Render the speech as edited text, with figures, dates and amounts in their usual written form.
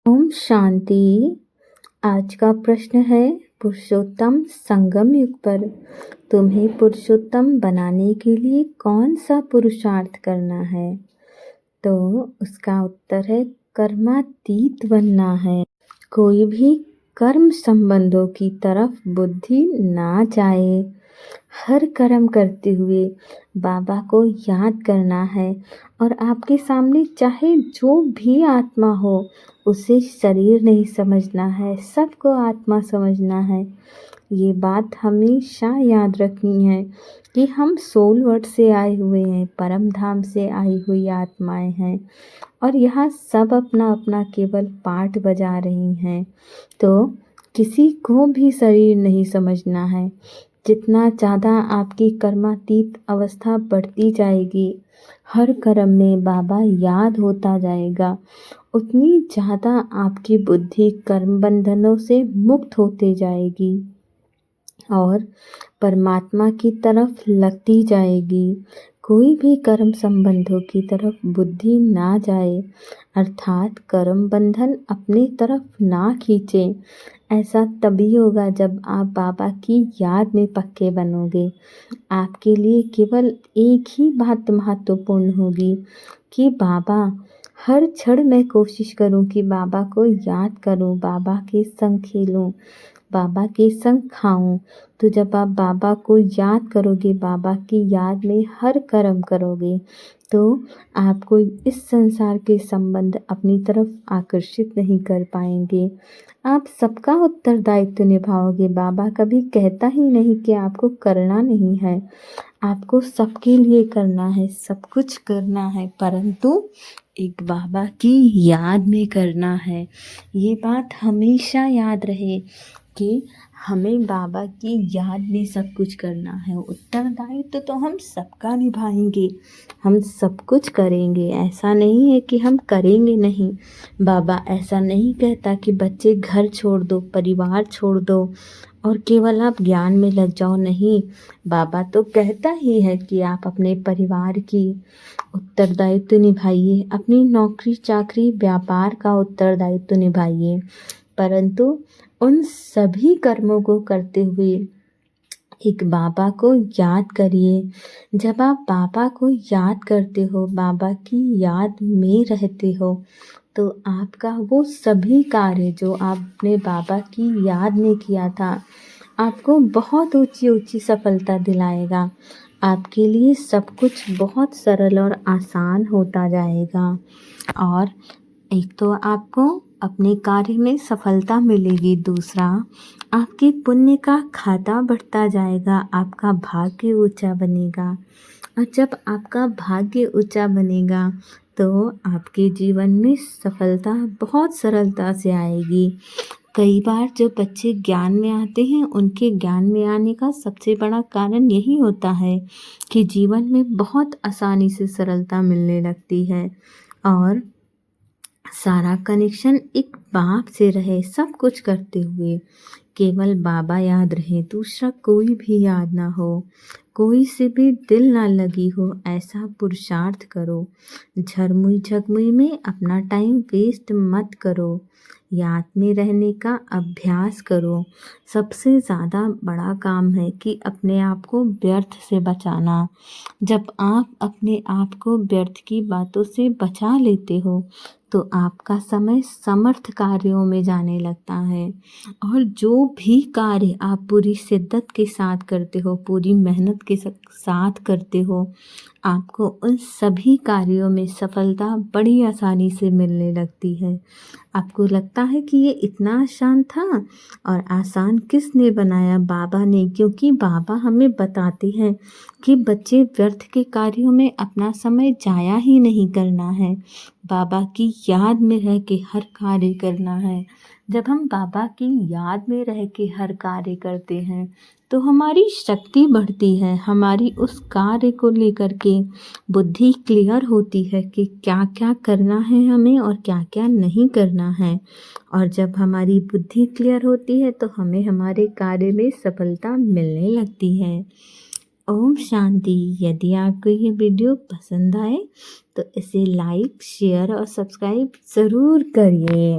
ओम शांति। आज का प्रश्न है पुरुषोत्तम संगम युग पर तुम्हें पुरुषोत्तम बनाने के लिए कौन सा पुरुषार्थ करना है? तो उसका उत्तर है कर्मातीत बनना है। कोई भी कर्म संबंधों की तरफ बुद्धि ना जाए। हर कर्म करते हुए बाबा को याद करना है और आपके सामने चाहे जो भी आत्मा हो उसे शरीर नहीं समझना है, सबको आत्मा समझना है। ये बात हमेशा याद रखनी है कि हम सोल वर्ल्ड से आए हुए हैं, परम धाम से आई हुई आत्माएं हैं और यहाँ सब अपना अपना केवल पाठ बजा रही हैं। तो किसी को भी शरीर नहीं समझना है। जितना ज़्यादा आपकी कर्मातीत अवस्था बढ़ती जाएगी, हर कर्म में बाबा याद होता जाएगा, उतनी ज़्यादा आपकी बुद्धि कर्म बंधनों से मुक्त होते जाएगी और परमात्मा की तरफ लगती जाएगी। कोई भी कर्म संबंधों की तरफ बुद्धि ना जाए, अर्थात कर्म बंधन अपनी तरफ ना खींचे। ऐसा तभी होगा जब आप बाबा की याद में पक्के बनोगे। आपके लिए केवल एक ही बात महत्वपूर्ण होगी कि बाबा, हर क्षण मैं कोशिश करूं कि बाबा को याद करूं, बाबा के संग खेलूं, बाबा के संग खाऊं। तो जब आप बाबा को याद करोगे, बाबा की याद में हर कर्म करोगे, तो आपको इस संसार के संबंध अपनी तरफ आकर्षित नहीं कर पाएंगे। आप सबका उत्तरदायित्व निभाओगे। बाबा कभी कहता ही नहीं कि आपको करना नहीं है। आपको सबके लिए करना है, सब कुछ करना है, परंतु एक बाबा की याद में करना है। ये बात हमेशा याद रहे कि हमें बाबा की याद में सब कुछ करना है। उत्तरदायित्व तो हम सबका निभाएंगे, हम सब कुछ करेंगे। ऐसा नहीं है कि हम करेंगे नहीं। बाबा ऐसा नहीं कहता कि बच्चे घर छोड़ दो, परिवार छोड़ दो और केवल आप ज्ञान में लग जाओ। नहीं, बाबा तो कहता ही है कि आप अपने परिवार की उत्तरदायित्व निभाइए, अपनी नौकरी चाकरी व्यापार का उत्तरदायित्व निभाइए, परंतु उन सभी कर्मों को करते हुए एक बाबा को याद करिए। जब आप बाबा को याद करते हो, बाबा की याद में रहते हो, तो आपका वो सभी कार्य जो आपने बाबा की याद में किया था, आपको बहुत ऊंची ऊंची सफलता दिलाएगा। आपके लिए सब कुछ बहुत सरल और आसान होता जाएगा और एक तो आपको अपने कार्य में सफलता मिलेगी, दूसरा आपके पुण्य का खाता बढ़ता जाएगा, आपका भाग्य ऊंचा बनेगा। और जब आपका भाग्य ऊंचा बनेगा तो आपके जीवन में सफलता बहुत सरलता से आएगी। कई बार जो बच्चे ज्ञान में आते हैं, उनके ज्ञान में आने का सबसे बड़ा कारण यही होता है कि जीवन में बहुत आसानी से सरलता मिलने लगती है और सारा कनेक्शन एक बाप से रहे। सब कुछ करते हुए केवल बाबा याद रहे, दूसरा कोई भी याद ना हो, कोई से भी दिल ना लगी हो, ऐसा पुरुषार्थ करो। झरमुई झगमुई में अपना टाइम वेस्ट मत करो, याद में रहने का अभ्यास करो। सबसे ज़्यादा बड़ा काम है कि अपने आप को व्यर्थ से बचाना। जब आप अपने आप को व्यर्थ की बातों से बचा लेते हो तो आपका समय समर्थ कार्यों में जाने लगता है और जो भी कार्य आप पूरी शिद्दत के साथ करते हो, पूरी मेहनत के साथ करते हो, आपको उन सभी कार्यों में सफलता बड़ी आसानी से मिलने लगती है। आपको लगता है कि ये इतना आसान था, और आसान किसने बनाया? बाबा ने, क्योंकि बाबा हमें बताते हैं कि बच्चे व्यर्थ के कार्यों में अपना समय जाया ही नहीं करना है, बाबा की याद में रह के हर कार्य करना है। जब हम बाबा की याद में रह के हर कार्य करते हैं तो हमारी शक्ति बढ़ती है, हमारी उस कार्य को लेकर के बुद्धि क्लियर होती है कि क्या क्या करना है हमें और क्या क्या नहीं करना है। और जब हमारी बुद्धि क्लियर होती है तो हमें हमारे कार्य में सफलता मिलने लगती है। ओम शांति। यदि आपको ये वीडियो पसंद आए तो इसे लाइक, शेयर और सब्सक्राइब ज़रूर करिए।